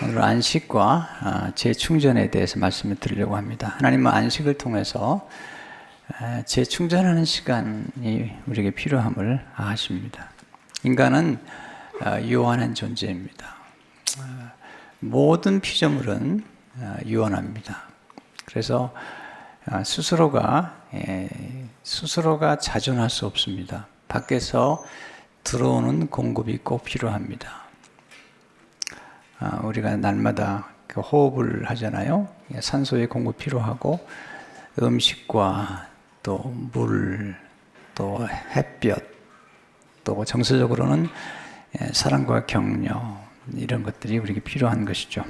오늘 안식과 재충전에 대해서 말씀을 드리려고 합니다. 하나님은 안식을 통해서 재충전하는 시간이 우리에게 필요함을 아십니다. 인간은 유한한 존재입니다. 모든 피조물은 유한합니다. 그래서 스스로가 자존할 수 없습니다. 밖에서 들어오는 공급이 꼭 필요합니다. 우리가 날마다 호흡을 하잖아요. 산소의 공급 필요하고 음식과 또 물, 또 햇볕, 또 정서적으로는 사랑과 격려 이런 것들이 우리에게 필요한 것이죠.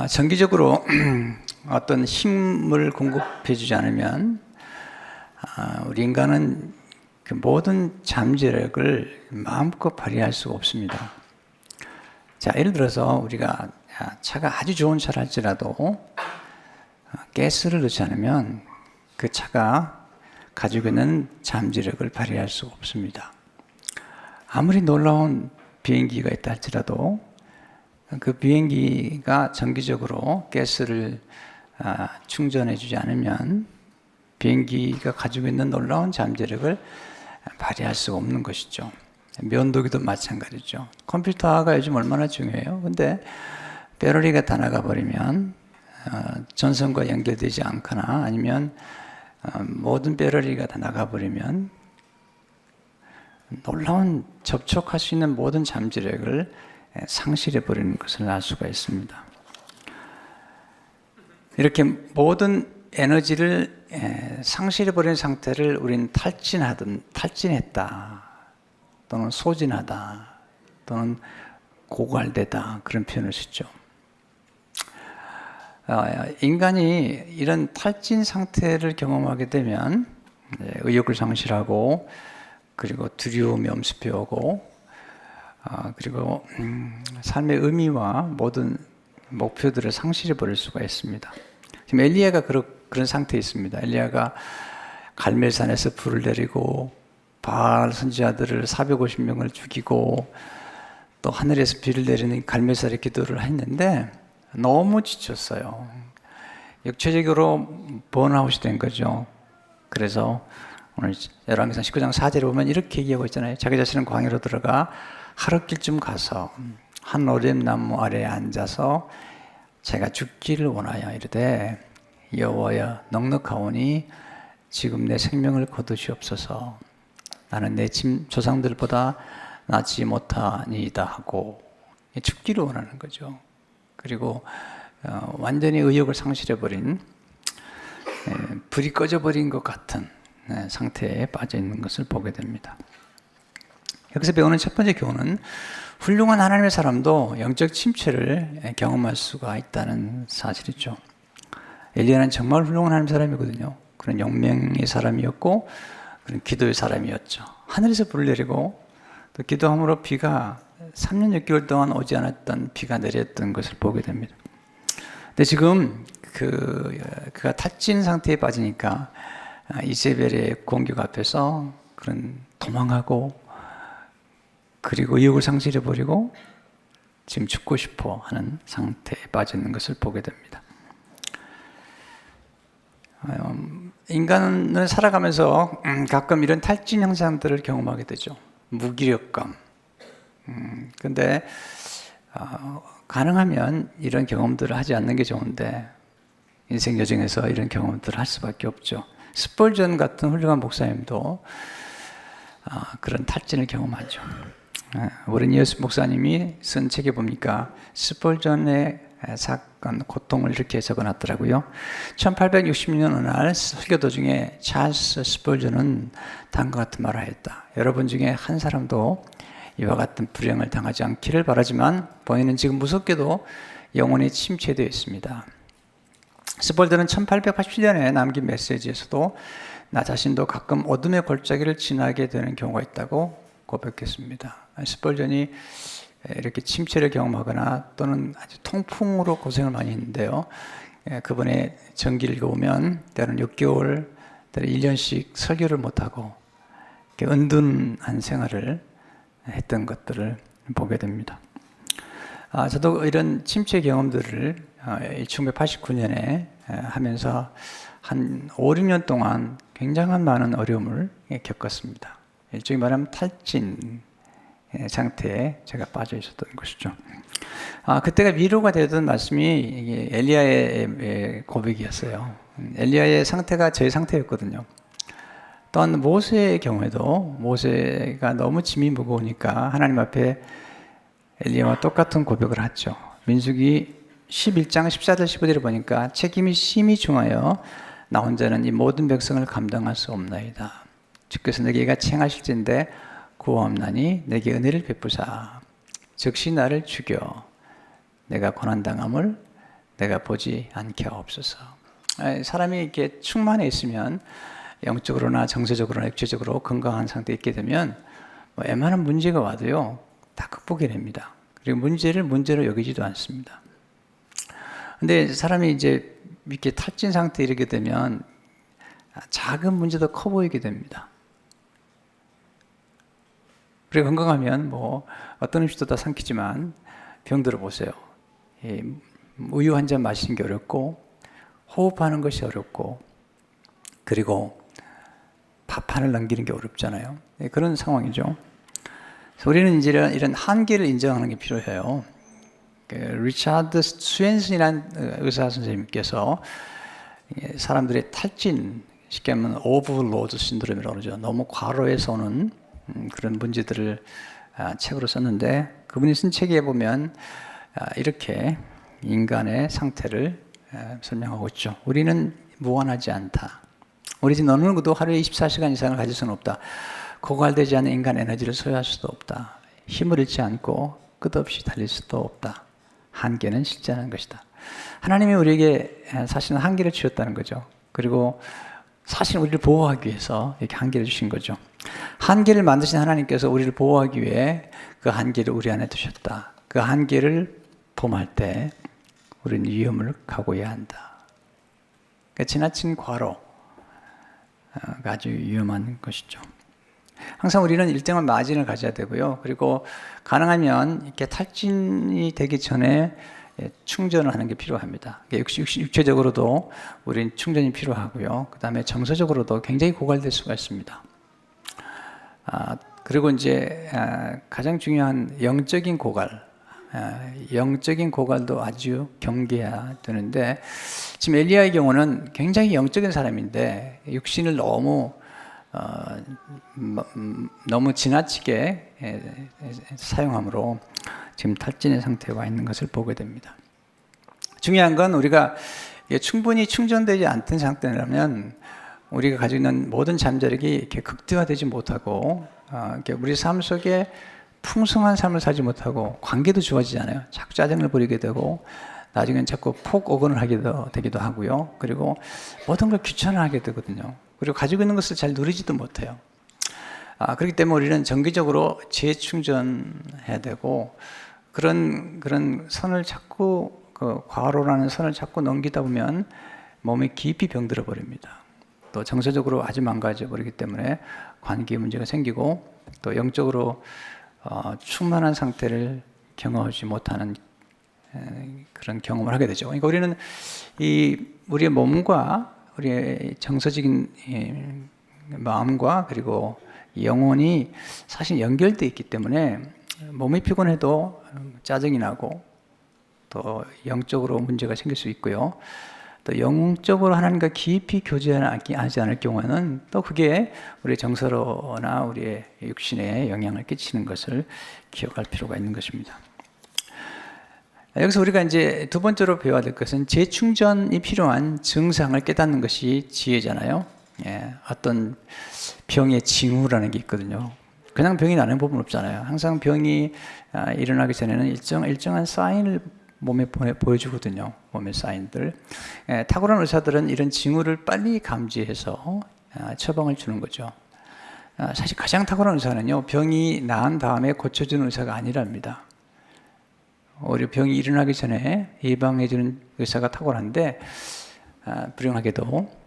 정기적으로 어떤 힘을 공급해주지 않으면 우리 인간은 그 모든 잠재력을 마음껏 발휘할 수가 없습니다. 자, 예를 들어서 우리가 차가 아주 좋은 차를 할지라도 가스를 넣지 않으면 그 차가 가지고 있는 잠재력을 발휘할 수가 없습니다. 아무리 놀라운 비행기가 있다 할지라도 그 비행기가 정기적으로 가스를 충전해 주지 않으면 비행기가 가지고 있는 놀라운 잠재력을 발휘할 수가 없는 것이죠. 면도기도 마찬가지죠. 컴퓨터가 요즘 얼마나 중요해요. 근데 배터리가 다 나가버리면 전선과 연결되지 않거나 아니면 모든 배터리가 다 나가버리면 놀라운 접촉할 수 있는 모든 잠재력을 상실해버리는 것을 알 수가 있습니다. 이렇게 모든 에너지를 상실해버린 상태를 우리는 탈진했다 또는 소진하다 또는 고갈되다 그런 표현을 쓰죠. 인간이 이런 탈진 상태를 경험하게 되면 의욕을 상실하고 그리고 두려움이 엄습해 오고 그리고 삶의 의미와 모든 목표들을 상실해 버릴 수가 있습니다. 지금 엘리야가 그런 상태에 있습니다. 엘리야가 갈멜산에서 불을 내리고 바알 선지자들을 450명을 죽이고 또 하늘에서 비를 내리는 갈멜산의 기도를 했는데 너무 지쳤어요. 육체적으로 번아웃이 된 거죠. 그래서 오늘 열왕기상 19장 4절에 보면 이렇게 얘기하고 있잖아요. 자기 자신은 광야로 들어가 하룻길쯤 가서 한 오렘나무 아래에 앉아서 제가 죽기를 원하여 이르되 여호와여 넉넉하오니 지금 내 생명을 거두시옵소서. 나는 내 조상들보다 낫지 못하니이다 하고 죽기를 원하는 거죠. 그리고 완전히 의욕을 상실해버린 불이 꺼져버린 것 같은 상태에 빠져 있는 것을 보게 됩니다. 여기서 배우는 첫 번째 교훈은 훌륭한 하나님의 사람도 영적 침체를 경험할 수가 있다는 사실이죠. 엘리야는 정말 훌륭한 하나님의 사람이거든요. 그런 영명의 사람이었고 그런 기도의 사람이었죠. 하늘에서 불을 내리고 또 기도함으로 비가 3년 6개월 동안 오지 않았던 비가 내렸던 것을 보게 됩니다. 근데 지금 그가 탈진 상태에 빠지니까 이세벨의 공격 앞에서 그런 도망하고 그리고 의욕을 상실해버리고 지금 죽고 싶어 하는 상태에 빠져 있는 것을 보게 됩니다. 인간은 살아가면서 가끔 이런 탈진 현상들을 경험하게 되죠. 무기력감. 근데 가능하면 이런 경험들을 하지 않는 게 좋은데 인생 여정에서 이런 경험들을 할 수밖에 없죠. 스펄전 같은 훌륭한 목사님도 그런 탈진을 경험하죠. 오렌 이어스 목사님이 쓴 책에 보니까 스펄전의 사건, 고통을 이렇게 적어놨더라고요. 1860년 어느 날 설교 도중에 찰스 스펄전은 다음과 같은 말을 했다. 여러분 중에 한 사람도 이와 같은 불행을 당하지 않기를 바라지만 본인은 지금 무섭게도 영혼이 침체되어 있습니다. 스펄전은 1887년에 남긴 메시지에서도 나 자신도 가끔 어둠의 골짜기를 지나게 되는 경우가 있다고 고백했습니다. 스펄전이 이렇게 침체를 경험하거나 또는 아주 통풍으로 고생을 많이 했는데요. 그분의 전기를 읽어보면 때로는 6개월, 때로는 1년씩 설교를 못하고 은둔한 생활을 했던 것들을 보게 됩니다. 저도 이런 침체 경험들을 1989년에 하면서 한 5, 6년 동안 굉장한 많은 어려움을 겪었습니다. 일종의 말하면 탈진 상태에 제가 빠져 있었던 것이죠. 그때가 위로가 되던 말씀이 엘리야의 고백이었어요. 엘리야의 상태가 제 상태였거든요. 또한 모세의 경우에도 모세가 너무 짐이 무거우니까 하나님 앞에 엘리야와 똑같은 고백을 하죠. 민수기 11장 14절 15절을 보니까 책임이 심히 중하여 나 혼자는 이 모든 백성을 감당할 수 없나이다. 주께서 내게가 청하실진대 구하옵나니 내게 은혜를 베푸사 즉시 나를 죽여 내가 고난당함을 내가 보지 않게 하옵소서. 사람이 이렇게 충만해 있으면 영적으로나 정서적으로나 육체적으로 건강한 상태에 있게 되면 웬만한 문제가 와도요 다 극복이 됩니다. 그리고 문제를 문제로 여기지도 않습니다. 근데 사람이 이제 이렇게 탈진 상태에 이르게 되면 작은 문제도 커 보이게 됩니다. 그리고 건강하면 어떤 음식도 다 삼키지만 병들어 보세요. 우유 한 잔 마시는 게 어렵고 호흡하는 것이 어렵고 그리고 밥 하나를 넘기는 게 어렵잖아요. 그런 상황이죠. 그래서 우리는 이제 이런 한계를 인정하는 게 필요해요. 리차드 스웬슨이라는 의사 선생님께서 사람들의 탈진, 쉽게 하면 오버로드 신드롬이라고 그러죠. 너무 과로해서 오는 그런 문제들을 책으로 썼는데 그분이 쓴 책에 보면 이렇게 인간의 상태를 설명하고 있죠. 우리는 무한하지 않다. 우리 집 어느 누구도 하루에 24시간 이상을 가질 수는 없다. 고갈되지 않은 인간 에너지를 소유할 수도 없다. 힘을 잃지 않고 끝없이 달릴 수도 없다. 한계는 실제하는 것이다. 하나님이 우리에게 사실은 한계를 주셨다는 거죠. 그리고 사실 우리를 보호하기 위해서 이렇게 한계를 주신 거죠. 한계를 만드신 하나님께서 우리를 보호하기 위해 그 한계를 우리 안에 두셨다. 그 한계를 범할 때 우리는 위험을 각오해야 한다. 그러니까 지나친 과로가 아주 위험한 것이죠. 항상 우리는 일정한 마진을 가져야 되고요. 그리고 가능하면 이렇게 탈진이 되기 전에 충전을 하는 게 필요합니다. 육체적으로도 우리는 충전이 필요하고요. 그 다음에 정서적으로도 굉장히 고갈될 수가 있습니다. 그리고 이제 가장 중요한 영적인 고갈, 영적인 고갈도 아주 경계해야 되는데 지금 엘리야의 경우는 굉장히 영적인 사람인데 육신을 너무 지나치게 사용함으로 지금 탈진의 상태에 와 있는 것을 보게 됩니다. 중요한 건 우리가 충분히 충전되지 않던 상태라면 우리가 가지고 있는 모든 잠재력이 이렇게 극대화되지 못하고 이렇게 우리 삶 속에 풍성한 삶을 살지 못하고 관계도 좋아지지 않아요. 자꾸 짜증을 부리게 되고 나중엔 자꾸 폭언을 하게 되기도 하고요. 그리고 모든 걸 귀찮아하게 되거든요. 그리고 가지고 있는 것을 잘 누리지도 못해요. 그렇기 때문에 우리는 정기적으로 재충전해야 되고 그런 선을 자꾸 과로라는 선을 자꾸 넘기다 보면 몸이 깊이 병들어 버립니다. 또 정서적으로 아주 망가져 버리기 때문에 관계에 문제가 생기고 또 영적으로 충만한 상태를 경험하지 못하는 그런 경험을 하게 되죠. 그러니까 우리는 우리의 몸과 우리의 정서적인 마음과 그리고 영혼이 사실 연결되어 있기 때문에 몸이 피곤해도 짜증이 나고 또 영적으로 문제가 생길 수 있고요. 또 영적으로 하나님과 깊이 교제하지 않을 경우에는 또 그게 우리 정서로나 우리의 육신에 영향을 끼치는 것을 기억할 필요가 있는 것입니다. 여기서 우리가 이제 두 번째로 배워야 될 것은 재충전이 필요한 증상을 깨닫는 것이 지혜잖아요. 어떤 병의 징후라는 게 있거든요. 그냥 병이 나는 법은 없잖아요. 항상 병이 일어나기 전에는 일정한 사인을 몸에 보여주거든요. 몸의 사인들. 탁월한 의사들은 이런 징후를 빨리 감지해서 처방을 주는 거죠. 사실 가장 탁월한 의사는요, 병이 나은 다음에 고쳐주는 의사가 아니랍니다. 오히려 병이 일어나기 전에 예방해주는 의사가 탁월한데, 불행하게도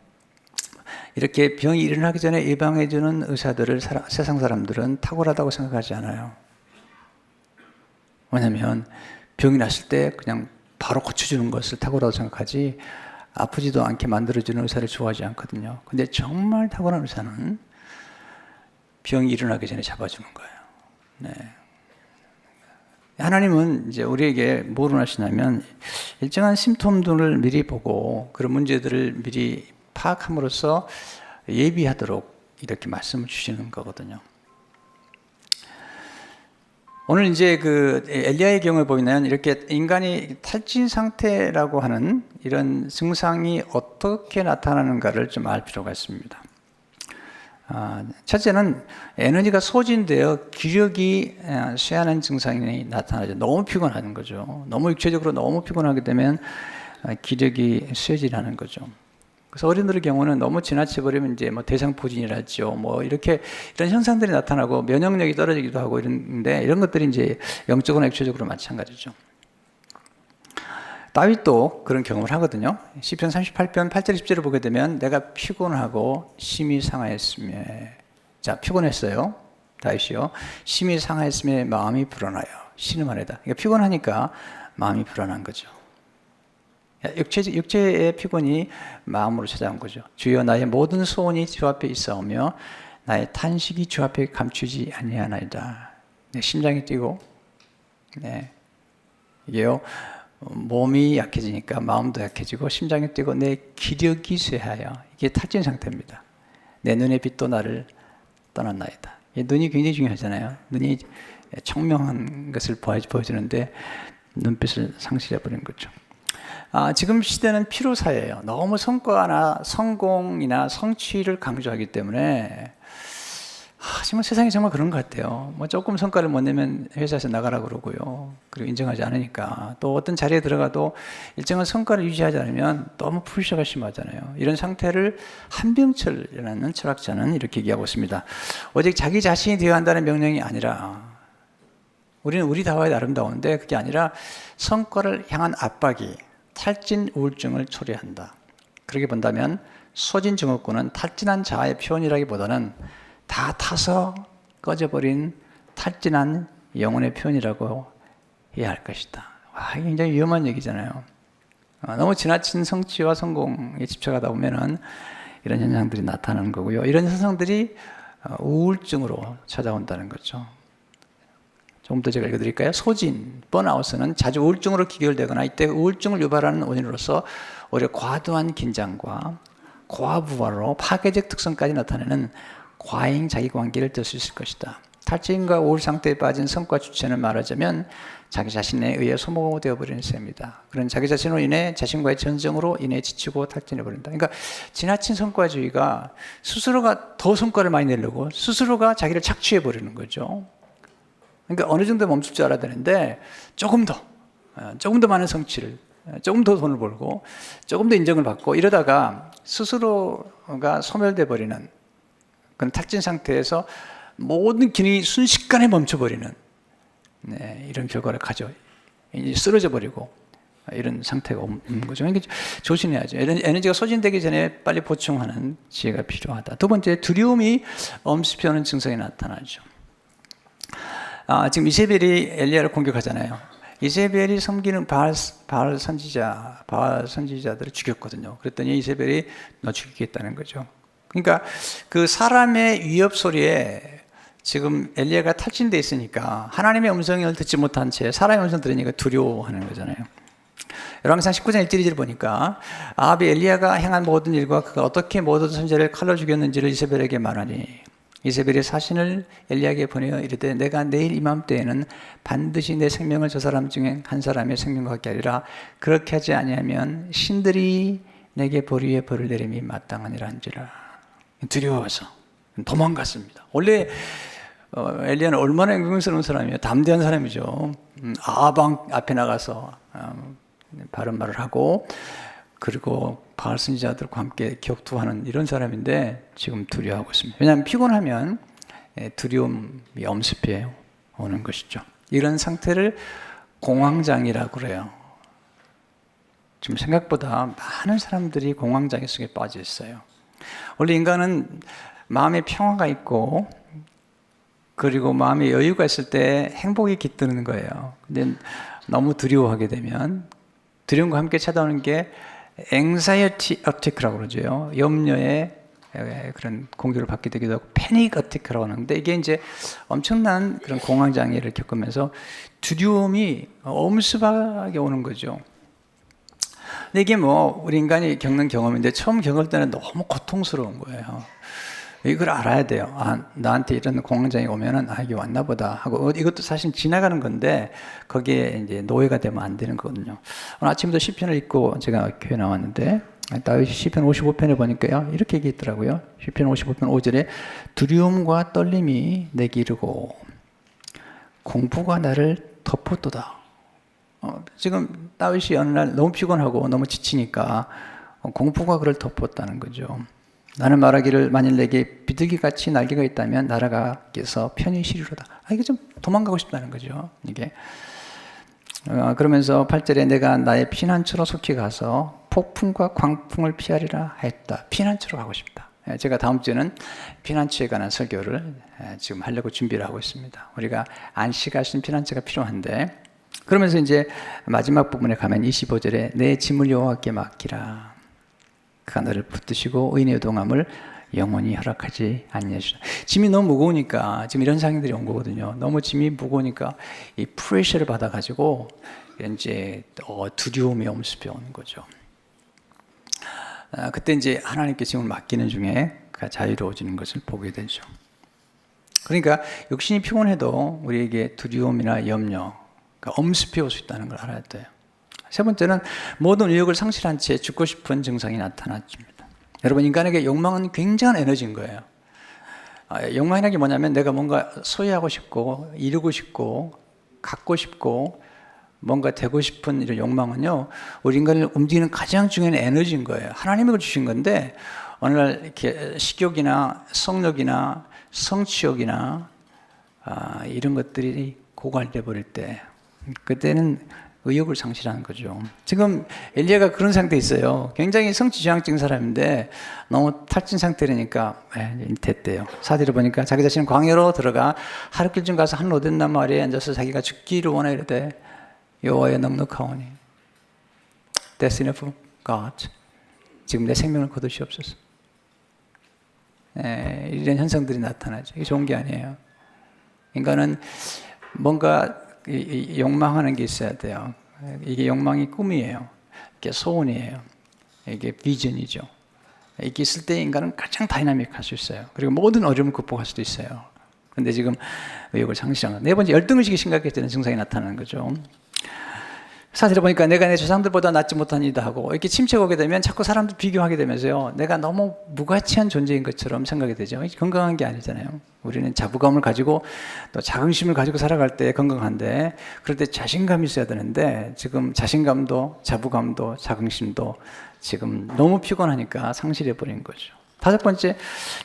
이렇게 병이 일어나기 전에 예방해주는 의사들을 세상 사람들은 탁월하다고 생각하지 않아요. 왜냐하면 병이 났을 때 그냥 바로 고쳐주는 것을 탁월하다고 생각하지 아프지도 않게 만들어주는 의사를 좋아하지 않거든요. 근데 정말 탁월한 의사는 병이 일어나기 전에 잡아주는 거예요. 네. 하나님은 이제 우리에게 뭐를 하시냐면 일정한 심톰들을 미리 보고 그런 문제들을 미리 파악함으로써 예비하도록 이렇게 말씀을 주시는 거거든요. 오늘 이제 그 엘리야의 경우에 보면 이렇게 인간이 탈진 상태라고 하는 이런 증상이 어떻게 나타나는가를 좀 알 필요가 있습니다. 첫째는 에너지가 소진되어 기력이 쇠하는 증상이 나타나죠. 너무 피곤한 거죠. 너무 육체적으로 너무 피곤하게 되면 기력이 쇠질하는 거죠. 그래서 어린이들의 경우는 너무 지나쳐 버리면 이제 뭐 대상포진이라죠. 뭐 이렇게 이런 현상들이 나타나고 면역력이 떨어지기도 하고 이런데 이런 것들이 이제 영적으로나 육체적으로 마찬가지죠. 다윗도 그런 경험을 하거든요. 시편 38편 8절 10절을 보게 되면 내가 피곤하고 심히 상하였으며, 자 피곤했어요. 다윗이요. 심히 상하였으며 마음이 불안하여 신음하려다. 그러니까 피곤하니까 마음이 불안한 거죠. 육체의 피곤이 마음으로 찾아온 거죠. 주여 나의 모든 소원이 주 앞에 있사오며 나의 탄식이 주 앞에 감추지 아니하나이다. 내 심장이 뛰고, 네, 이게요. 몸이 약해지니까 마음도 약해지고 심장이 뛰고 내 기력이 쇠하여, 이게 탈진 상태입니다. 내 눈의 빛도 나를 떠났나이다. 눈이 굉장히 중요하잖아요. 눈이 청명한 것을 보여주는데 눈빛을 상실해버린 거죠. 지금 시대는 피로사예요. 너무 성과나 성공이나 성취를 강조하기 때문에 정말 세상이 정말 그런 것 같아요. 뭐 조금 성과를 못 내면 회사에서 나가라 그러고요. 그리고 인정하지 않으니까 또 어떤 자리에 들어가도 일정한 성과를 유지하지 않으면 너무 프레셔가 심하잖아요. 이런 상태를 한병철이라는 철학자는 이렇게 얘기하고 있습니다. 오직 자기 자신이 되어야 한다는 명령이 아니라 우리는 우리다워야 아름다운데 그게 아니라 성과를 향한 압박이 탈진 우울증을 초래한다. 그렇게 본다면 소진 증후군은 탈진한 자아의 표현이라기보다는 다 타서 꺼져버린 탈진한 영혼의 표현이라고 해야 할 것이다. 굉장히 위험한 얘기잖아요. 너무 지나친 성취와 성공에 집착하다 보면은 이런 현상들이 나타나는 거고요. 이런 현상들이 우울증으로 찾아온다는 거죠. 조금 더 제가 읽어드릴까요? 소진, 번아웃은 자주 우울증으로 귀결되거나 이때 우울증을 유발하는 원인으로서 오히려 과도한 긴장과 과부하로 파괴적 특성까지 나타내는 과잉 자기관계를 들 수 있을 것이다. 탈진과 우울 상태에 빠진 성과 주체는 말하자면 자기 자신에 의해 소모되어 버리는 셈이다. 그런 자기 자신으로 인해 자신과의 전쟁으로 인해 지치고 탈진해 버린다. 그러니까 지나친 성과주의가 스스로가 더 성과를 많이 내려고 스스로가 자기를 착취해 버리는 거죠. 그러니까 어느 정도 멈출 줄 알아야 되는데 조금 더 많은 성취를, 조금 더 돈을 벌고 조금 더 인정을 받고 이러다가 스스로가 소멸돼 버리는 그런 탈진 상태에서 모든 기능이 순식간에 멈춰버리는, 네, 이런 결과를 가져 쓰러져 버리고 이런 상태가 오는 거죠. 그러니까 조심해야죠. 에너지가 소진되기 전에 빨리 보충하는 지혜가 필요하다. 두 번째, 두려움이 엄습하는 증상이 나타나죠. 지금 이세벨이 엘리야를 공격하잖아요. 이세벨이 섬기는 바알 선지자들을 죽였거든요. 그랬더니 이세벨이 너 죽이겠다는 거죠. 그러니까 그 사람의 위협 소리에 지금 엘리야가 탈진돼 있으니까 하나님의 음성을 듣지 못한 채 사람의 음성을 들으니까 두려워하는 거잖아요. 열왕기상 19장 1절 2절을 보니까 아합이 엘리야가 행한 모든 일과 그가 어떻게 모든 선지자를 칼로 죽였는지를 이세벨에게 말하니 이세벨이 사신을 엘리야에게 보내어 이르되 내가 내일 이맘때에는 반드시 내 생명을 저 사람 중에 한 사람의 생명과 같게 하리라. 그렇게 하지 아니하면 신들이 내게 벌 위에 벌을 내림이 마땅하니라 한지라. 두려워서 도망갔습니다. 원래 엘리야는 얼마나 영광스러운 사람이에요. 담대한 사람이죠. 아방 앞에 나가서 바른 말을 하고 그리고 바알 선지자들과 함께 격투하는 이런 사람인데 지금 두려워하고 있습니다. 왜냐하면 피곤하면 두려움이 엄습해 오는 것이죠. 이런 상태를 공황장애라고 그래요. 지금 생각보다 많은 사람들이 공황장애 속에 빠져 있어요. 원래 인간은 마음에 평화가 있고 그리고 마음에 여유가 있을 때 행복이 깃드는 거예요. 근데 너무 두려워하게 되면 두려움과 함께 찾아오는 게 anxiety attack라고 그러죠. 염려의 그런 공격을 받게 되기도 하고 패닉 어택이라고 하는데 이게 이제 엄청난 그런 공황 장애를 겪으면서 두려움이 엄습하게 오는 거죠. 근데 이게 뭐 우리 인간이 겪는 경험인데 처음 겪을 때는 너무 고통스러운 거예요. 이걸 알아야 돼요. 아, 나한테 이런 공황장애 오면은 아, 이게 왔나 보다 하고 이것도 사실 지나가는 건데 거기에 이제 노예가 되면 안 되는 거거든요. 오늘 아침부터 시편을 읽고 제가 교회 나왔는데 다윗이 시편 55편에 보니까요 이렇게 얘기했더라고요. 시편 55편 5절에 두려움과 떨림이 내게 이르고 공포가 나를 덮었도다. 지금 다윗이 어느 날 너무 피곤하고 너무 지치니까 공포가 그를 덮었다는 거죠. 나는 말하기를 만일 내게 비둘기같이 날개가 있다면 날아가서 편히 쉬리로다. 이게 좀 도망가고 싶다는 거죠. 이게 그러면서 8절에 내가 나의 피난처로 속히 가서 폭풍과 광풍을 피하리라 했다. 피난처로 가고 싶다. 제가 다음 주에는 피난처에 관한 설교를 지금 하려고 준비를 하고 있습니다. 우리가 안식할 수 있는 피난처가 필요한데 그러면서 이제 마지막 부분에 가면 25절에 내 짐을 여호와께 맡기라. 그가 너를 붙드시고 의인의 요동함을 영원히 허락하지 아니하시라. 짐이 너무 무거우니까 지금 이런 상황들이 온 거거든요. 너무 짐이 무거우니까 이 프레셔를 받아가지고 이제 두려움이 엄습해 오는 거죠. 그때 이제 하나님께 짐을 맡기는 중에 그가 자유로워지는 것을 보게 되죠. 그러니까 육신이 피곤해도 우리에게 두려움이나 염려가 엄습해 올 수 있다는 걸 알아야 돼요. 세 번째는 모든 의욕을 상실한 채 죽고 싶은 증상이 나타납니다. 여러분 인간에게 욕망은 굉장한 에너지인 거예요. 욕망이라는 게 뭐냐면 내가 뭔가 소유하고 싶고 이루고 싶고 갖고 싶고 뭔가 되고 싶은 이런 욕망은요 우리 인간을 움직이는 가장 중요한 에너지인 거예요. 하나님이 그걸 주신 건데 어느 날 이렇게 식욕이나 성욕이나 성취욕이나 이런 것들이 고갈돼 버릴 때 그때는 의욕을 상실하는 거죠. 지금 엘리야가 그런 상태에 있어요. 굉장히 성취지향적인 사람인데 너무 탈진 상태라니까 됐대요. 사디를 보니까 자기 자신은 광야로 들어가 하룻길쯤 가서 한 로덴나무 아래에 앉아서 자기가 죽기를 원하 이르되 여호와여 넉넉하오니 Destiny of God 지금 내 생명을 거두시옵소서. 이런 현상들이 나타나죠. 이게 좋은 게 아니에요. 인간은 뭔가 욕망하는 게 있어야 돼요. 이게 욕망이 꿈이에요. 이게 소원이에요. 이게 비전이죠. 이게 있을 때 인간은 가장 다이나믹할 수 있어요. 그리고 모든 어려움을 극복할 수도 있어요. 그런데 지금 의욕을 상실한 거. 네 번째, 열등의식이 심각해지는 증상이 나타나는 거죠. 사실을 보니까 내가 내 조상들보다 낫지 못한 일이다 하고 이렇게 침체가 오게 되면 자꾸 사람들 비교하게 되면서요. 내가 너무 무가치한 존재인 것처럼 생각이 되죠. 건강한 게 아니잖아요. 우리는 자부감을 가지고 또 자긍심을 가지고 살아갈 때 건강한데 그럴 때 자신감이 있어야 되는데 지금 자신감도 자부감도 자긍심도 지금 너무 피곤하니까 상실해버린 거죠. 다섯 번째,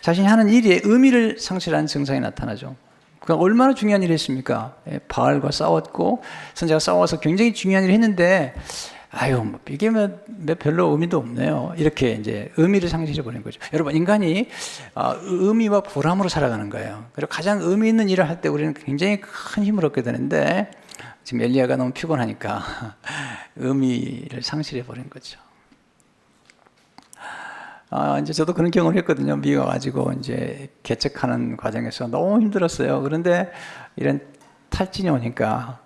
자신이 하는 일에 의미를 상실한 증상이 나타나죠. 그러니까 얼마나 중요한 일을 했습니까? 바알과 싸웠고 선지자가 싸워서 굉장히 중요한 일을 했는데 이게 별로 의미도 없네요. 이렇게 이제 의미를 상실해 버린 거죠. 여러분 인간이 의미와 보람으로 살아가는 거예요. 그리고 가장 의미 있는 일을 할 때 우리는 굉장히 큰 힘을 얻게 되는데 지금 엘리야가 너무 피곤하니까 의미를 상실해 버린 거죠. 이제 저도 그런 경험을 했거든요. 미국 와가지고 이제 개척하는 과정에서 너무 힘들었어요. 그런데 이런 탈진이 오니까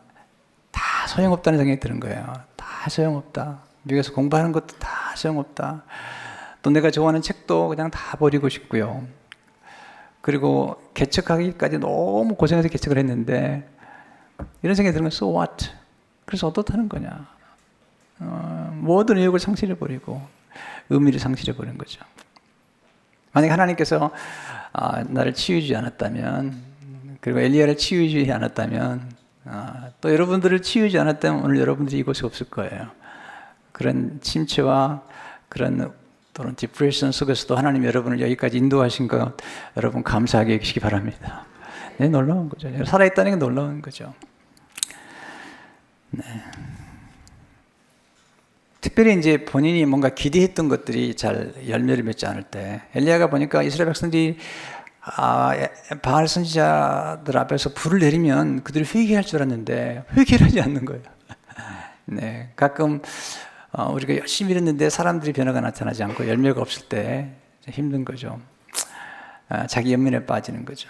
다 소용없다는 생각이 드는 거예요. 다 소용없다. 미국에서 공부하는 것도 다 소용없다. 또 내가 좋아하는 책도 그냥 다 버리고 싶고요. 그리고 개척하기까지 너무 고생해서 개척을 했는데 이런 생각이 드는 건 so what? 그래서 어떻다는 거냐. 모든 의욕을 상실해버리고 의미를 상실해버린 거죠. 만약 하나님께서 나를 치유하지 않았다면 그리고 엘리야를 치유하지 않았다면 또 여러분들을 치유하지 않았다면 오늘 여러분들이 이곳에 없을 거예요. 그런 침체와 그런 또는 디프레션 속에서도 하나님 여러분을 여기까지 인도하신 것 여러분 감사하게 여기시기 바랍니다. 네, 놀라운 거죠. 살아있다는 게 놀라운 거죠. 네. 특별히 이제 본인이 뭔가 기대했던 것들이 잘 열매를 맺지 않을 때 엘리야가 보니까 이스라엘 백성들이 바알 선지자들 앞에서 불을 내리면 그들이 회개할 줄 알았는데 회개를 하지 않는 거예요. 네, 가끔 우리가 열심히 일했는데 사람들이 변화가 나타나지 않고 열매가 없을 때 힘든 거죠. 자기 연민에 빠지는 거죠.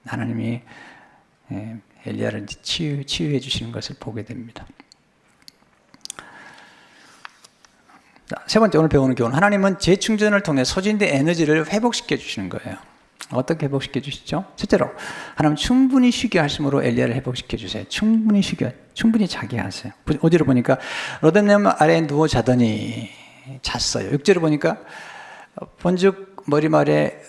하나님이 엘리야를 치유해 주시는 것을 보게 됩니다. 세 번째 오늘 배우는 교훈, 하나님은 재충전을 통해 소진된 에너지를 회복시켜 주시는 거예요. 어떻게 회복시켜 주시죠? 첫째로 하나님 충분히 쉬게 하심으로 엘리야를 회복시켜 주세요. 충분히 자게 하세요. 어디로 보니까 로뎀나무 아래에 누워 자더니 잤어요. 6절을 보니까 본즉 머리말에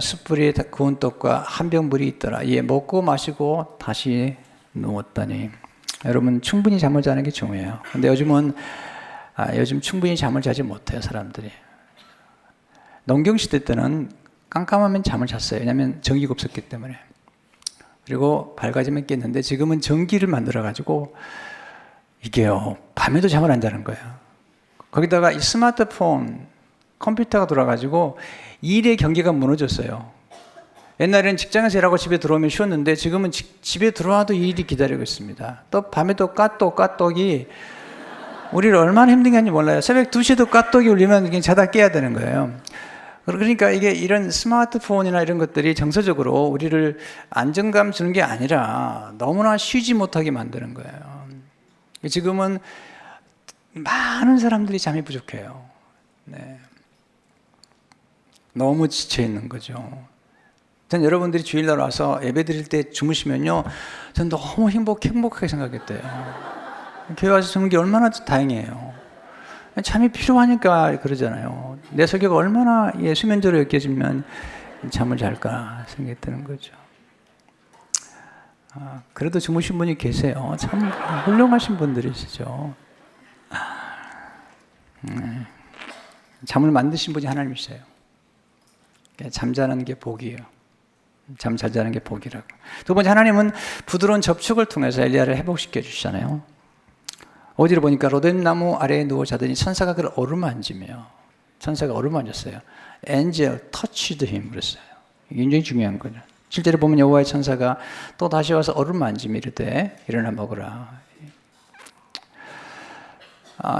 숯불에 구운 떡과 한 병 물이 있더라. 이에 먹고 마시고 다시 누웠더니. 여러분, 충분히 잠을 자는 게 중요해요. 근데 요즘 충분히 잠을 자지 못해요, 사람들이. 농경시대 때는 깜깜하면 잠을 잤어요. 왜냐하면 전기가 없었기 때문에. 그리고 밝아지면 깼는데 지금은 전기를 만들어가지고 이게요, 밤에도 잠을 안 자는 거예요. 거기다가 이 스마트폰, 컴퓨터가 돌아가지고 일의 경계가 무너졌어요. 옛날에는 직장에서 일하고 집에 들어오면 쉬었는데 지금은 집에 들어와도 일이 기다리고 있습니다. 또 밤에도 까똑이 우리를 얼마나 힘들게 하는지 몰라요. 새벽 2시에도 까똑이 울리면 그냥 자다 깨야 되는 거예요. 그러니까 이게 이런 스마트폰이나 이런 것들이 정서적으로 우리를 안정감 주는 게 아니라 너무나 쉬지 못하게 만드는 거예요. 지금은 많은 사람들이 잠이 부족해요. 네. 너무 지쳐 있는 거죠. 전 여러분들이 주일날 와서 예배 드릴 때 주무시면요, 전 너무 행복하게 생각했대요. 교회 와서 주는 게 얼마나 다행이에요. 잠이 필요하니까 그러잖아요. 내 성격이 얼마나 수면제로 엮여지면 잠을 잘까 생각이 드는 거죠. 그래도 주무신 분이 계세요. 참 훌륭하신 분들이시죠. 잠을 만드신 분이 하나님이세요. 잠자는 게 복이에요. 잠 잘 자는 게 복이라고. 두 번째, 하나님은 부드러운 접촉을 통해서 엘리야를 회복시켜 주시잖아요. 어디를 보니까 로뎀나무 아래에 누워 자더니 천사가 그를 어루만지며, 천사가 어루만졌어요. Angel touched him 그랬어요. 굉장히 중요한 거죠. 실제로 보면 여호와의 천사가 또 다시 와서 어루만지며 이르되 일어나 먹으라.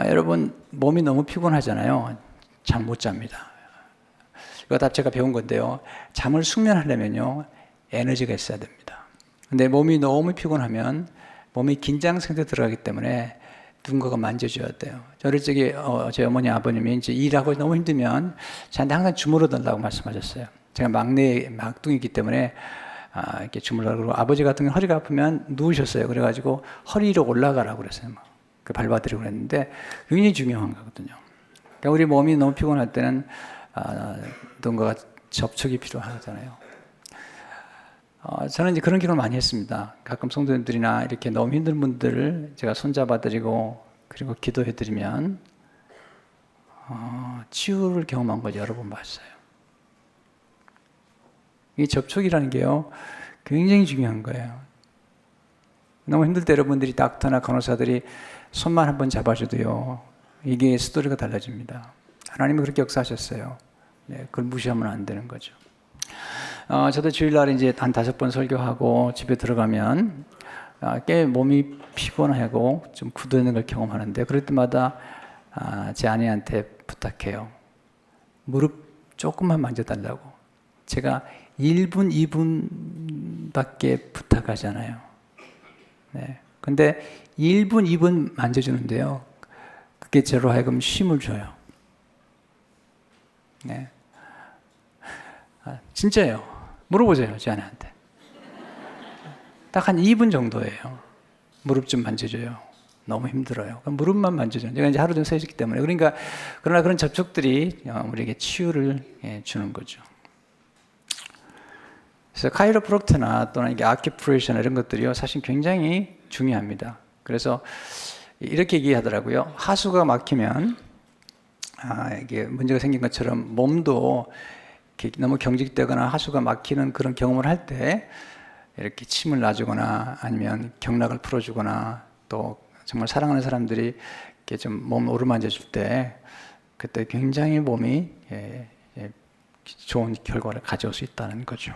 여러분, 몸이 너무 피곤하잖아요. 잠 못 잡니다. 이거 다 제가 배운 건데요. 잠을 숙면하려면요, 에너지가 있어야 됩니다. 근데 몸이 너무 피곤하면 몸이 긴장 상태에 들어가기 때문에 누군가가 만져줘야 돼요. 어릴 적에 제 어머니 아버님이 이제 일하고 너무 힘들면 저한테 항상 주물러 달라고 말씀하셨어요. 제가 막둥이기 때문에 이렇게 주물러 그러고, 아버지 같은 경우 허리가 아프면 누우셨어요. 그래가지고 허리로 올라가라고 그랬어요. 그 밟아드리고 그랬는데 굉장히 중요한 거거든요. 그러니까 우리 몸이 너무 피곤할 때는 누군가가 접촉이 필요하잖아요. 저는 이제 그런 경험을 많이 했습니다. 가끔 성도님들이나 이렇게 너무 힘든 분들을 제가 손잡아드리고 그리고 기도해드리면 치유를 경험한 걸 여러 번 봤어요. 이 접촉이라는 게요, 굉장히 중요한 거예요. 너무 힘들 때 여러분들이 닥터나 간호사들이 손만 한번 잡아줘도요, 이게 스토리가 달라집니다. 하나님이 그렇게 역사하셨어요. 네, 그걸 무시하면 안 되는 거죠. 저도 주일날 이제 한 5번 설교하고 집에 들어가면 꽤 몸이 피곤하고 좀 굳어있는 걸 경험하는데, 그럴 때마다 제 아내한테 부탁해요. 무릎 조금만 만져달라고. 제가 1분, 2분밖에 부탁하잖아요. 네. 근데 1분, 2분 만져주는데요, 그게 저로 하여금 쉼을 줘요. 네. 진짜예요. 물어보세요, 제 아내한테. 딱 한 2분 정도예요. 무릎 좀 만져줘요. 너무 힘들어요. 무릎만 만져줘요. 제가 이제 하루 종일 서 있기 때문에. 그러나 그런 접촉들이 우리에게 치유를 주는 거죠. 그래서 카이로프락토나 또는 이게 아큐프레셔나 이런 것들이요, 사실 굉장히 중요합니다. 그래서 이렇게 얘기하더라고요. 하수가 막히면 이게 문제가 생긴 것처럼 몸도 너무 경직되거나 하수가 막히는 그런 경험을 할 때 이렇게 침을 놔주거나 아니면 경락을 풀어주거나 또 정말 사랑하는 사람들이 이렇게 좀 몸 오르만져 줄 때 그때 굉장히 몸이 좋은 결과를 가져올 수 있다는 거죠.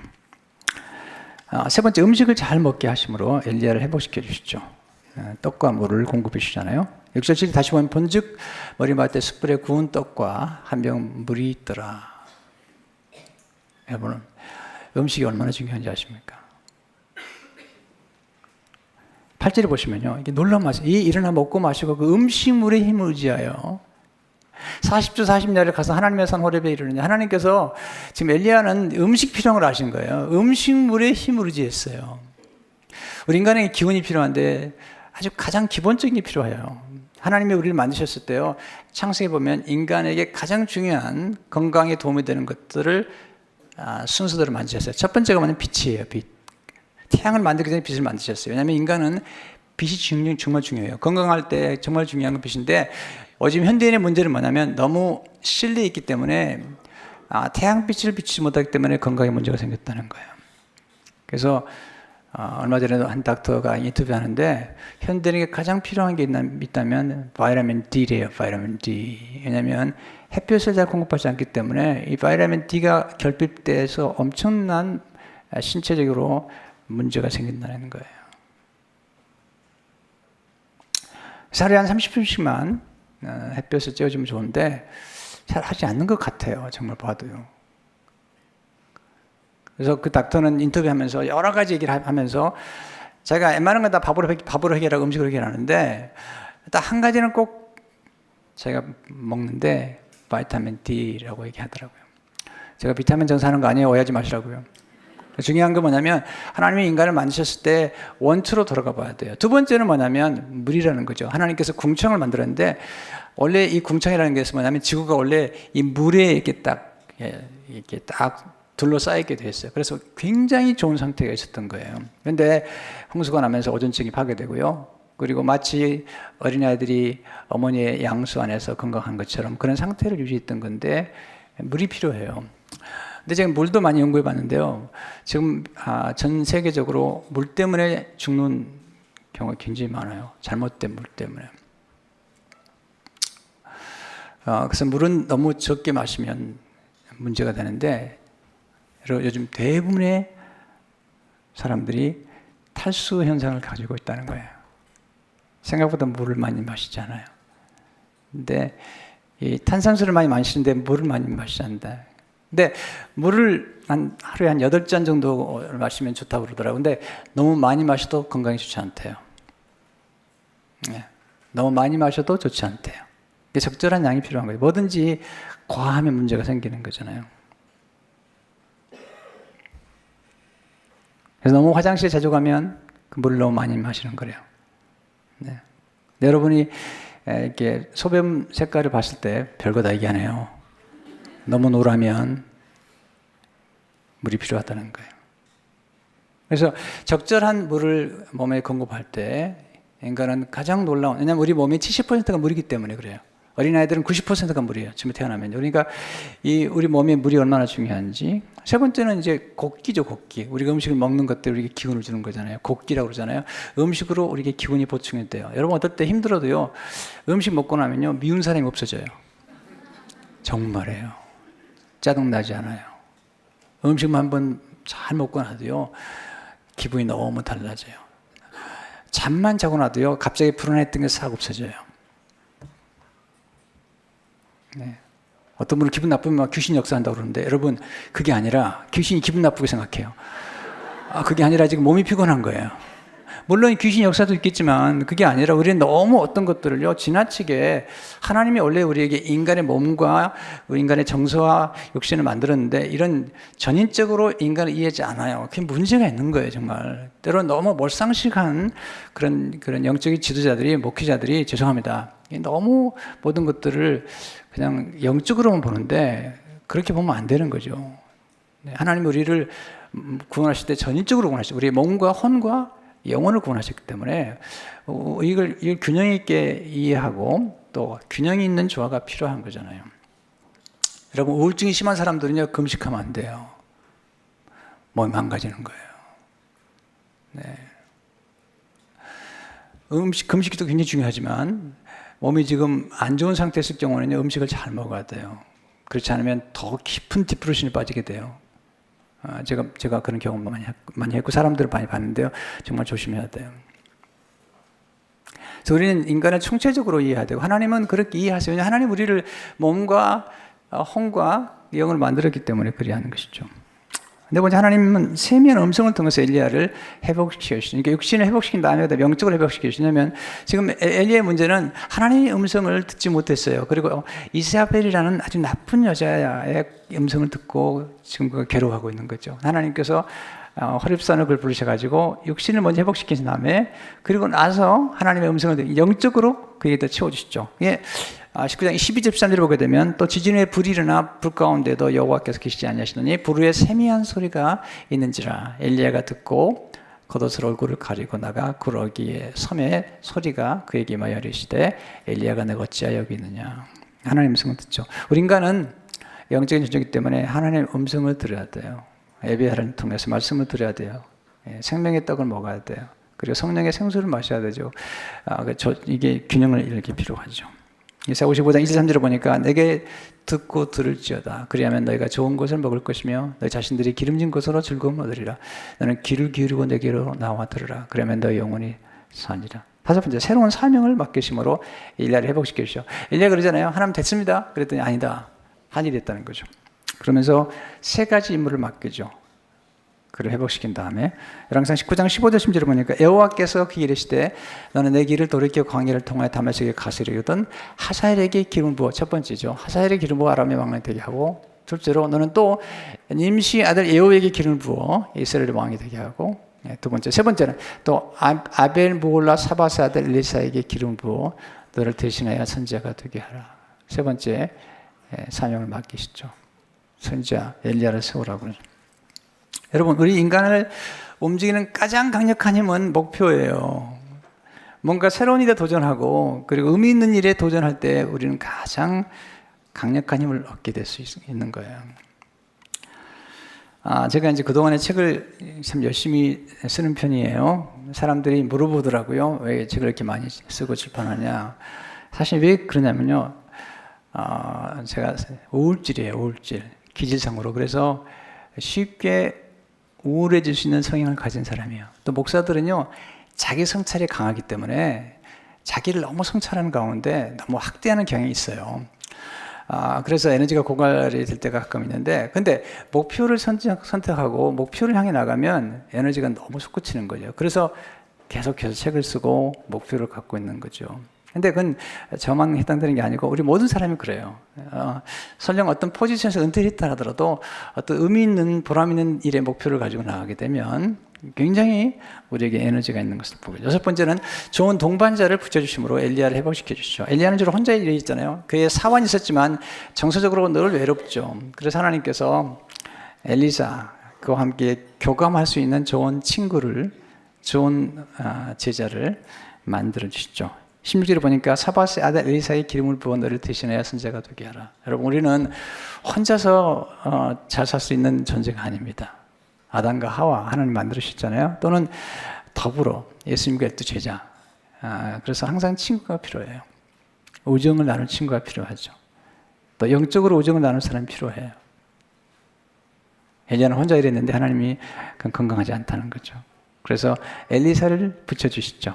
세 번째, 음식을 잘 먹게 하심으로 엘리야를 회복시켜 주시죠. 떡과 물을 공급해 주잖아요. 6절 7절 다시 보면 본즉 머리맡에 숯불에 구운 떡과 한 병 물이 있더라. 여러분, 음식이 얼마나 중요한지 아십니까? 8절에 보시면요, 이게 놀라운 말씀. 이 일어나 먹고 마시고 그 음식물의 힘을 의지하여 40주 40년을 가서 하나님의 산 호렙에 이르느냐. 하나님께서 지금 엘리야는 음식 필요한 걸 아신 거예요. 음식물의 힘을 의지했어요. 우리 인간에게 기운이 필요한데 아주 가장 기본적인 게 필요해요. 하나님이 우리를 만드셨을 때요, 창세기에 보면 인간에게 가장 중요한 건강에 도움이 되는 것들을 순서대로 만드셨어요. 첫 번째가 뭐냐면 빛이에요. 빛. 태양을 만들기 전에 빛을 만드셨어요. 왜냐하면 인간은 빛이 정말 중요해요. 건강할 때 정말 중요한 건 빛인데, 요즘 현대인의 문제는 뭐냐면 너무 실내에 있기 때문에 태양빛을 비치지 못하기 때문에 건강에 문제가 생겼다는 거예요. 그래서 얼마 전에도 한 닥터가 인터뷰하는데 현대인에게 가장 필요한 게 있다면 바이타민 D래요. 바이타민 D. 왜냐하면 햇볕을 잘 공급하지 않기 때문에 이 바이타민 D가 결핍돼서 엄청난 신체적으로 문제가 생긴다는 거예요. 하루에 한 30분씩만 햇볕을 쬐어주면 좋은데 잘 하지 않는 것 같아요. 정말 봐도요. 그래서 그 닥터는 인터뷰하면서 여러 가지 얘기를 하면서 자기가 웬만한 건 다 밥으로 해결하고 음식으로 해결하는데 딱 한 가지는 꼭 제가 먹는데 바이타민 D라고 얘기하더라고요. 제가 비타민 전사하는 거 아니에요. 오해하지 마시라고요. 중요한 건 뭐냐면 하나님이 인간을 만드셨을 때 원초로 돌아가 봐야 돼요. 두 번째는 뭐냐면 물이라는 거죠. 하나님께서 궁창을 만들었는데 원래 이 궁창이라는 게 뭐냐면 지구가 원래 이 물에 이렇게 딱 둘러싸여 있게 됐어요. 그래서 굉장히 좋은 상태가 있었던 거예요. 그런데 홍수가 나면서 오존층이 파괴되고요. 그리고 마치 어린아이들이 어머니의 양수 안에서 건강한 것처럼 그런 상태를 유지했던 건데 물이 필요해요. 근데 제가 물도 많이 연구해 봤는데요. 지금 전 세계적으로 물 때문에 죽는 경우가 굉장히 많아요. 잘못된 물 때문에. 그래서 물은 너무 적게 마시면 문제가 되는데 요즘 대부분의 사람들이 탈수 현상을 가지고 있다는 거예요. 생각보다 물을 많이 마시지 않아요. 근데 이 탄산수를 많이 마시는데 물을 많이 마시지 않는다. 근데 물을 하루에 한 8잔 정도 마시면 좋다고 그러더라고요. 근데 너무 많이 마셔도 건강에 좋지 않대요. 네. 너무 많이 마셔도 좋지 않대요. 적절한 양이 필요한 거예요. 뭐든지 과하면 문제가 생기는 거잖아요. 그래서 너무 화장실에 자주 가면 그 물을 너무 많이 마시는 거래요. 네. 여러분이 이렇게 소변 색깔을 봤을 때 별거 다 얘기하네요. 너무 노라면 물이 필요하다는 거예요. 그래서 적절한 물을 몸에 공급할 때 인간은 가장 놀라운, 왜냐하면 우리 몸의 70%가 물이기 때문에 그래요. 어린아이들은 90%가 물이에요. 지금 태어나면. 그러니까 우리 몸에 물이 얼마나 중요한지. 세 번째는 이제 곡기죠, 곡기. 우리가 음식을 먹는 것들 우리에게 기운을 주는 거잖아요. 곡기라고 그러잖아요. 음식으로 우리에게 기운이 보충이 돼요. 여러분 어떨 때 힘들어도요, 음식 먹고 나면요, 미운 사람이 없어져요. 정말이에요. 짜증나지 않아요. 음식만 한번 잘 먹고 나도요, 기분이 너무 달라져요. 잠만 자고 나도요, 갑자기 불안했던 게 싹 없어져요. 네. 어떤 분은 기분 나쁘면 막 귀신이 역사한다고 그러는데, 여러분, 그게 아니라 귀신이 기분 나쁘게 생각해요. 그게 아니라 지금 몸이 피곤한 거예요. 물론 귀신 역사도 있겠지만 그게 아니라 우리는 너무 어떤 것들을요, 지나치게 하나님이 원래 우리에게 인간의 몸과 인간의 정서와 육신을 만들었는데 이런 전인적으로 인간을 이해하지 않아요. 그게 문제가 있는 거예요, 정말. 때로 너무 몰상식한 그런 영적인 지도자들이, 목회자들이, 죄송합니다, 너무 모든 것들을 그냥 영적으로만 보는데 그렇게 보면 안 되는 거죠. 하나님이 우리를 구원하실 때 전인적으로 구원하시죠. 우리의 몸과 혼과 영혼을 구원하셨기 때문에 이걸 균형 있게 이해하고 또 균형이 있는 조화가 필요한 거잖아요. 여러분, 우울증이 심한 사람들은요, 금식하면 안 돼요. 몸이 망가지는 거예요. 네. 금식도 굉장히 중요하지만 몸이 지금 안 좋은 상태에 있을 경우는 음식을 잘 먹어야 돼요. 그렇지 않으면 더 깊은 디프레션에 빠지게 돼요. 제가 그런 경험 많이 했고 사람들을 많이 봤는데요, 정말 조심해야 돼요. 그래서 우리는 인간을 총체적으로 이해해야 되고 하나님은 그렇게 이해하세요. 왜냐하면 하나님 우리를 몸과 혼과 영을 만들었기 때문에 그리 하는 것이죠. 근데 먼저 하나님은 세미한 음성을 통해서 엘리야를 회복시켜 주시죠. 그러니까 육신을 회복시킨 다음에 영적으로 회복시켜 주시냐면 지금 엘리야의 문제는 하나님의 음성을 듣지 못했어요. 그리고 이세벨이라는 아주 나쁜 여자의 음성을 듣고 지금 괴로워하고 있는 거죠. 하나님께서 호렙산을 그걸 부르셔가지고 육신을 먼저 회복시키신 다음에 그리고 나서 하나님의 음성을 영적으로 그에게 채워주시죠. 예. 19장 12절 13절을 보게 되면 또 지진 후에 불이 일어나 불 가운데도 여호와께서 계시지 아니하시더니 불 위에 세미한 소리가 있는지라 엘리야가 듣고 겉옷으로 얼굴을 가리고 나가 구러기의 섬에 소리가 그에게 임하여 이르시되 엘리야가 내가 어찌하여 여기 있느냐. 하나님의 음성을 듣죠. 우리 인간은 영적인 존재이기 때문에 하나님의 음성을 들어야 돼요. 예배를 통해서 말씀을 들어야 돼요. 생명의 떡을 먹어야 돼요. 그리고 성령의 생수를 마셔야 되죠. 이게 균형을 이루기 필요하죠. 이사야 55장 1, 3절을 보니까 내게 듣고 들을지어다. 그리하면 너희가 좋은 것을 먹을 것이며 너희 자신들이 기름진 것으로 즐거움을 얻으리라. 너는 귀를 기울이고 내게로 나와 들으라. 그러면 너희 영혼이 사니라. 다섯 번째, 새로운 사명을 맡기심으로 엘리야를 회복시켜 주시오. 엘리야가 그러잖아요. 하나님 됐습니다. 그랬더니 아니다. 한이 됐다는 거죠. 그러면서 세 가지 임무를 맡기죠. 그를 회복시킨 다음에 열왕기상 19장 15절 10절을 보니까 여호와께서 그에게 이르시되 너는 내 길을 돌이켜 광야를 통하여 다메섹에 가시려거든 하사엘에게 기름을 부어. 첫 번째죠. 하사엘에게 기름을 부어 아람의 왕이 되게 하고, 둘째로 너는 또 님시 아들 예후에게 기름을 부어 이스라엘의 왕이 되게 하고, 두 번째, 세 번째는 또 아벨 무올라 사바스 아들 엘리사에게 기름을 부어 너를 대신하여 선지자가 되게 하라. 세 번째 사명을 맡기시죠. 선지자 엘리야를 세우라고. 여러분, 우리 인간을 움직이는 가장 강력한 힘은 목표예요. 뭔가 새로운 일에 도전하고 그리고 의미 있는 일에 도전할 때 우리는 가장 강력한 힘을 얻게 될 수 있는 거예요. 제가 이제 그동안에 책을 참 열심히 쓰는 편이에요. 사람들이 물어보더라고요. 왜 책을 이렇게 많이 쓰고 출판하냐. 사실 왜 그러냐면요. 제가 우울질이에요. 우울질. 기질상으로. 그래서 쉽게 우울해질 수 있는 성향을 가진 사람이에요. 또 목사들은요, 자기 성찰이 강하기 때문에 자기를 너무 성찰하는 가운데 너무 학대하는 경향이 있어요. 그래서 에너지가 고갈이 될 때가 가끔 있는데, 근데 목표를 선택하고 목표를 향해 나가면 에너지가 너무 솟구치는 거죠. 그래서 계속해서 책을 쓰고 목표를 갖고 있는 거죠. 근데 그건 저만 해당되는 게 아니고 우리 모든 사람이 그래요. 설령 어떤 포지션에서 은퇴를 했다 하더라도 어떤 의미 있는 보람 있는 일의 목표를 가지고 나가게 되면 굉장히 우리에게 에너지가 있는 것을 보게. 여섯 번째는 좋은 동반자를 붙여주심으로 엘리야를 회복시켜 주시죠. 엘리야는 주로 혼자 일했잖아요. 그의 사원이 있었지만 정서적으로 늘 외롭죠. 그래서 하나님께서 엘리사 그와 함께 교감할 수 있는 좋은 친구를, 좋은 제자를 만들어 주시죠. 16절에 보니까 사바스의 아들 엘리사의 기름을 부어 너를 대신하여 선지자가 되게 하라. 여러분, 우리는 혼자서 잘 살 수 있는 존재가 아닙니다. 아담과 하와 하나님 만들으셨잖아요. 또는 더불어 예수님과 12 제자. 그래서 항상 친구가 필요해요. 우정을 나눌 친구가 필요하죠. 또 영적으로 우정을 나눌 사람이 필요해요. 엘리야는 혼자 일했는데 하나님이 건강하지 않다는 거죠. 그래서 엘리사를 붙여주시죠.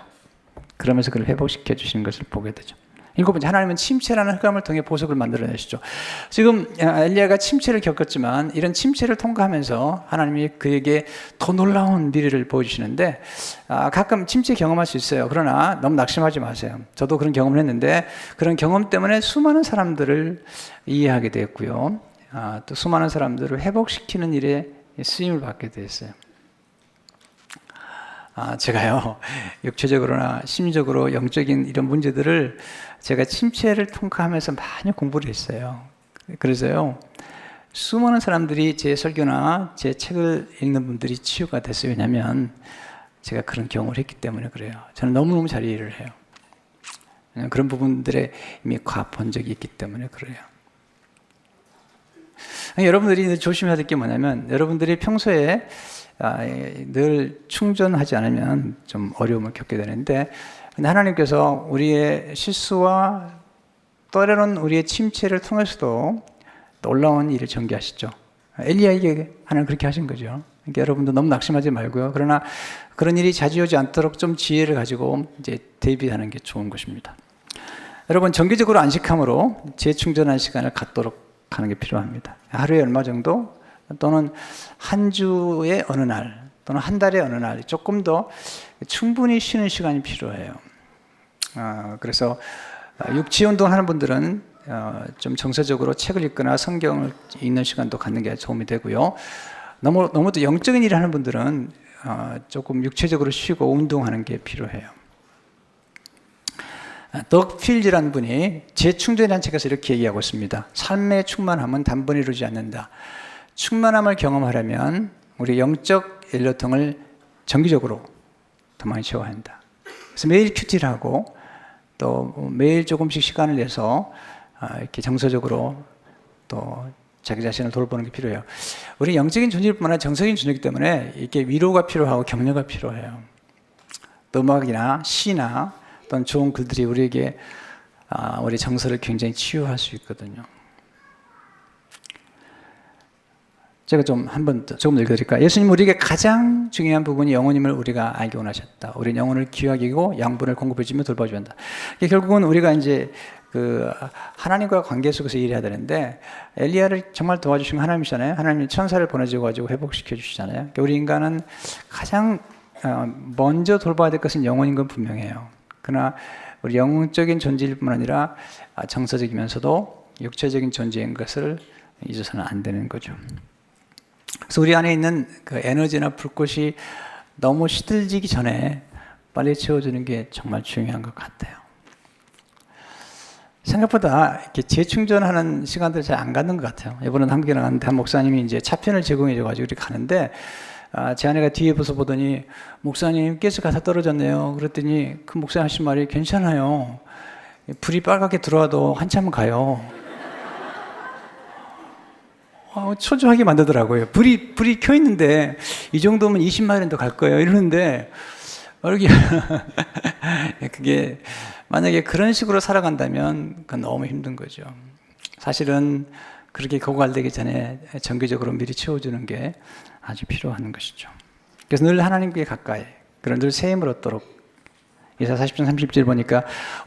그러면서 그를 회복시켜 주시는 것을 보게 되죠. 일곱 번째, 하나님은 침체라는 흑암을 통해 보석을 만들어내시죠. 지금 엘리야가 침체를 겪었지만 이런 침체를 통과하면서 하나님이 그에게 더 놀라운 미래를 보여주시는데, 가끔 침체 경험할 수 있어요. 그러나 너무 낙심하지 마세요. 저도 그런 경험을 했는데 그런 경험 때문에 수많은 사람들을 이해하게 되었고요. 또 수많은 사람들을 회복시키는 일에 쓰임을 받게 됐어요. 제가요, 육체적으로나 심리적으로 영적인 이런 문제들을 제가 침체를 통과하면서 많이 공부를 했어요. 그래서요, 수많은 사람들이 제 설교나 제 책을 읽는 분들이 치유가 됐어요. 왜냐하면 제가 그런 경험을 했기 때문에 그래요. 저는 너무너무 잘 이해를 해요. 그런 부분들에 이미 가본 적이 있기 때문에 그래요. 여러분들이 조심해야 될 게 뭐냐면, 여러분들이 평소에 늘 충전하지 않으면 좀 어려움을 겪게 되는데, 하나님께서 우리의 실수와 때로는 우리의 침체를 통해서도 놀라운 일을 전개하시죠. 엘리야에게 하나님 그렇게 하신 거죠. 그러니까 여러분도 너무 낙심하지 말고요. 그러나 그런 일이 자주 오지 않도록 좀 지혜를 가지고 이제 대비하는 게 좋은 것입니다. 여러분, 정기적으로 안식함으로 재충전한 시간을 갖도록 하는 게 필요합니다. 하루에 얼마 정도, 또는 한 주의 어느 날, 또는 한 달의 어느 날 조금 더 충분히 쉬는 시간이 필요해요. 그래서 육체 운동하는 분들은 좀 정서적으로 책을 읽거나 성경을 읽는 시간도 갖는 게 도움이 되고요. 너무도 영적인 일을 하는 분들은 조금 육체적으로 쉬고 운동하는 게 필요해요. 덕 필즈라는 분이 재충전이라는 책에서 이렇게 얘기하고 있습니다. 삶의 충만함은 단번에 이루지 않는다. 충만함을 경험하려면 우리 영적 연료통을 정기적으로 더 많이 채워야 한다. 그래서 매일 큐티를 하고 또 매일 조금씩 시간을 내서 이렇게 정서적으로 또 자기 자신을 돌보는 게 필요해요. 우리 영적인 존재일 뿐만 아니라 정서적인 존재이기 때문에 이렇게 위로가 필요하고 격려가 필요해요. 또 음악이나 시나 또는 좋은 글들이 우리에게 우리 정서를 굉장히 치유할 수 있거든요. 제가 좀 조금 읽어드릴까요? 예수님 우리에게 가장 중요한 부분이 영혼임을 우리가 알기 원하셨다. 우리는 영혼을 귀하게 여기고 양분을 공급해주며 돌봐줘야 한다. 결국은 우리가 이제 하나님과 관계 속에서 일해야 되는데, 엘리야를 정말 도와주신 하나님이잖아요. 하나님이 천사를 보내줘가지고 회복시켜 주시잖아요. 우리 인간은 가장 먼저 돌봐야 될 것은 영혼인 건 분명해요. 그러나 우리 영적인 존재일 뿐만 아니라 정서적이면서도 육체적인 존재인 것을 잊어서는 안 되는 거죠. 그래서 우리 안에 있는 그 에너지나 불꽃이 너무 시들지기 전에 빨리 채워주는 게 정말 중요한 것 같아요. 생각보다 이렇게 재충전하는 시간들 잘 안 갖는 것 같아요. 이번에 한국에 나갔는데 한 목사님이 이제 차편을 제공해줘가지고 이렇게 가는데, 제 아내가 뒤에서 보더니 목사님 가스가 다 떨어졌네요. 그랬더니 그 목사님 하신 말이 괜찮아요. 불이 빨갛게 들어와도 한참 가요. 초조하게 만들더라고요. 불이 켜 있는데 이 정도면 20마일은 더 갈 거예요. 이러는데 그게 만약에 그런 식으로 살아간다면 그건 너무 힘든 거죠. 사실은 그렇게 고갈되기 전에 정기적으로 미리 채워주는 게 아주 필요한 것이죠. 그래서 늘 하나님께 가까이, 그런 늘 새 힘을 얻도록. 이사 40장 30절 보니까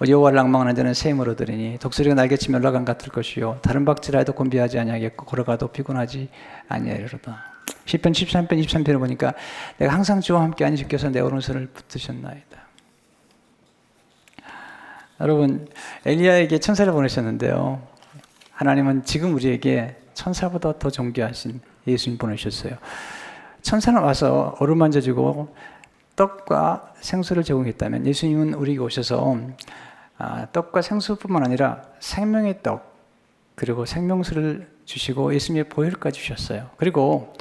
여호와를 낭망하는 자는 새 힘을 얻으리니 독수리가 날개치며 올라간 같을 것이요 다른 박질하여도 곤비하지 아니하겠고 걸어가도 피곤하지 아니하리로다. 시편 13편 23편을 보니까 내가 항상 주와 함께 안식께서 내 오른손을 붙드셨나이다. 여러분, 엘리야에게 천사를 보내셨는데요, 하나님은 지금 우리에게 천사보다 더 존귀하신 예수님 보내셨어요. 천사는 와서 어루만져주고 떡과 생수를 제공했다면, 예수님은 우리에게 오셔서 떡과 생수뿐만 아니라 생명의 떡, 그리고 생명수를 주시고 예수님의 보혈까지 주셨어요. 그리고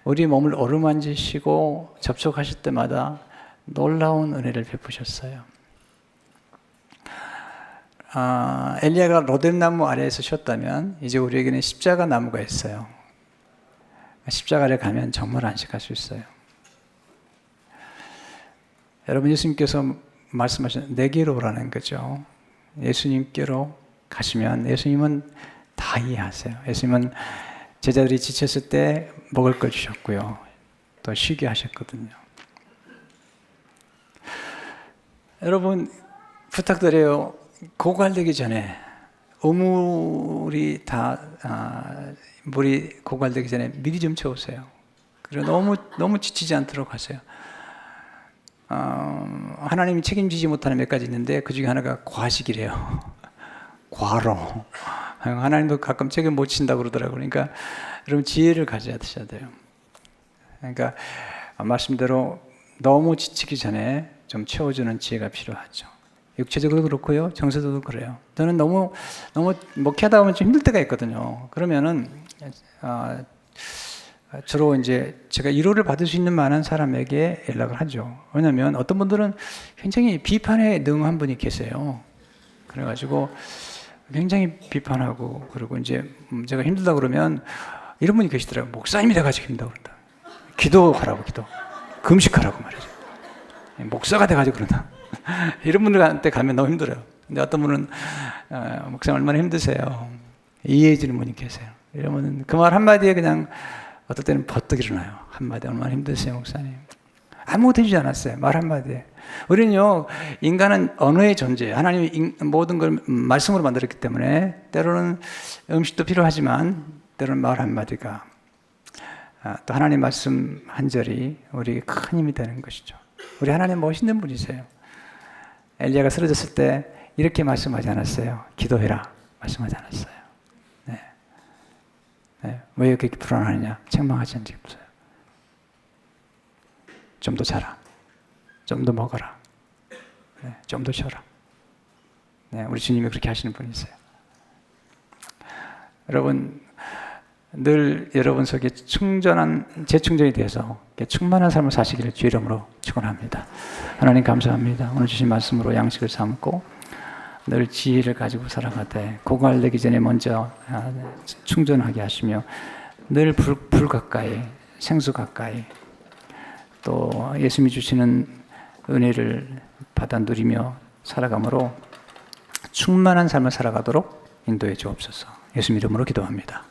우리 몸을 어루만지시고 접촉하실 때마다 놀라운 은혜를 베푸셨어요. 엘리야가 로뎀나무 아래에서 쉬었다면 이제 우리에게는 십자가 나무가 있어요. 십자가를 가면 정말 안식할 수 있어요. 여러분, 예수님께서 말씀하신 내게로 오라는 거죠. 예수님께로 가시면 예수님은 다 이해하세요. 예수님은 제자들이 지쳤을 때 먹을 걸 주셨고요, 또 쉬게 하셨거든요. 여러분, 부탁드려요. 고갈되기 전에 우물이 물이 고갈되기 전에 미리 좀 채우세요. 그리고 너무 지치지 않도록 하세요. 하나님이 책임지지 못하는 몇 가지 있는데 그 중에 하나가 과식이래요. 과로. 하나님도 가끔 책임 못 진다고 그러더라고요. 그러니까 여러분, 지혜를 가져야 돼요. 그러니까 말씀대로 너무 지치기 전에 좀 채워주는 지혜가 필요하죠. 육체적으로 그렇고요, 정서적으로 그래요. 저는 너무 목회하다 보면 좀 힘들 때가 있거든요. 그러면은 주로 이제 제가 위로를 받을 수 있는 많은 사람에게 연락을 하죠. 왜냐하면 어떤 분들은 굉장히 비판에 능한 분이 계세요. 그래가지고 굉장히 비판하고, 그리고 이제 제가 힘들다 그러면 이런 분이 계시더라고요. 목사님이 돼가지고 힘들다 그런다. 기도하라고, 금식하라고 말이죠. 목사가 돼가지고 그런다. 이런 분들한테 가면 너무 힘들어요. 근데 어떤 분은 목사님 얼마나 힘드세요, 이해해 주는 분이 계세요. 이러면 그 말 한마디에 그냥 어떨 때는 버뜩 일어나요. 한마디 얼마나 힘드세요, 목사님. 아무것도 해주지 않았어요. 말 한마디에. 우리는요, 인간은 언어의 존재예요. 하나님이 모든 걸 말씀으로 만들었기 때문에 때로는 음식도 필요하지만 때로는 말 한마디가 또 하나님 말씀 한 절이 우리에게 큰 힘이 되는 것이죠. 우리 하나님 멋있는 분이세요. 엘리야가 쓰러졌을 때 이렇게 말씀하지 않았어요. 기도해라. 말씀하지 않았어요. 네. 네. 왜 이렇게 불안하느냐? 책망하지 않았어요. 좀 더 자라. 좀 더 먹어라. 네. 좀 더 쉬어라. 네. 우리 주님이 그렇게 하시는 분이세요. 여러분, 늘 여러분 속에 재충전이 되어서 충만한 삶을 사시기를 주의 이름으로 축원합니다. 하나님 감사합니다. 오늘 주신 말씀으로 양식을 삼고 늘 지혜를 가지고 살아가되 고갈되기 전에 먼저 충전하게 하시며 늘 불 가까이, 생수 가까이 또 예수님이 주시는 은혜를 받아 누리며 살아감으로 충만한 삶을 살아가도록 인도해 주옵소서. 예수님 이름으로 기도합니다.